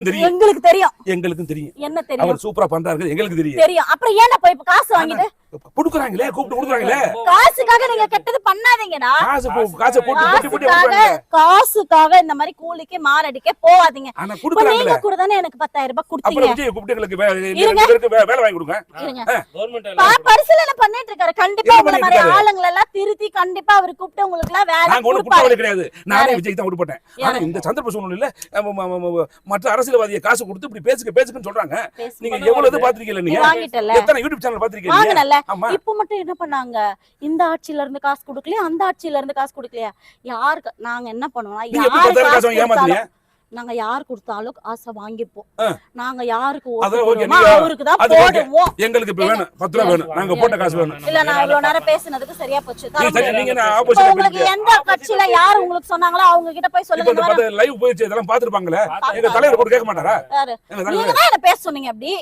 எங்களுக்கு தெரியும். எங்களுக்கும் தெரியும். என்ன தெரியும்? அவர் சூப்பரா பண்றாரு எங்களுக்கு தெரியும். தெரியும். அப்புறம் ஏன் போய் இப்ப காசு வாங்கிட்டு குடுக்குறாங்களே கூப்பிட்டு குடுக்குறாங்களே. காசுக்காக நீங்க கெட்டது பண்ணாதீங்கடா. காசு போட்டு காசுக்காக இந்த மாதிரி கூலிக்கு மாரடிக்க போவாதீங்க. ஆனா குடுக்குறாங்களே. நீங்க கூட தானே எனக்கு 10,000 ரூபாய் கொடுத்தீங்க. அப்புறம் விஜய் கூப்பிட்டு எங்களுக்கு வேலை வாங்கி கொடுங்க. பரிசீலனை பண்ணிட்டு இருக்காரு. கண்டிப்பா உங்கள மாதிரி ஆளுங்களை எல்லாம் திருத்தி கண்டிப்பா அவர் கூப்பிட்டு உங்களுக்கு எல்லாம் வேலை நாங்க ஒண்ணு குற்றவாளி கிடையாது. நானே விஜய் தான் விட்டுட்டேன். ஆனா இந்த சந்தர்ப்ப சூழ்நிலையில மற்ற அரசியல்வாதியை காசு கொடுத்து இப்படி பேசுக்குன்னு சொல்றாங்க. நீங்க எவ்வளவு பாத்திருக்கீங்க? நீங்க எத்தனை யூடியூப் சேனல் பாத்திருக்கீங்க? இப்ப மட்டும் என்ன பண்ணாங்க? இந்த ஆட்சியில இருந்து காசு கொடுக்கலையா, அந்த ஆட்சியில இருந்து காசு கொடுக்கலையா? யாருக்கு நாங்க என்ன பண்ணுவோம்? நாங்க யார் கொடுத்தாலும் காசை வாங்கிப்போம். நாங்க யாருக்கு அவருக்கு தான் போடுவோம். எங்களுக்கு இப்ப வேணும் 10 ரூபாய் வேணும். நாங்க போட்ட காசு வேணும். இல்ல நான் இவ்வளவு நேரம் பேசினதுக்கு சரியா போச்சு. உங்களுக்கு எந்த கட்சியில யார் உங்களுக்கு சொன்னாங்களோ அவங்க கிட்ட போய் சொல்லுங்க. லைவ் போயிடுச்சு. இதெல்லாம் பாத்துருப்பாங்களே. எங்க தலைவர் கூட கேட்க மாட்டாரா? நீங்க தான் என்ன பேச சொன்னீங்க அப்படி.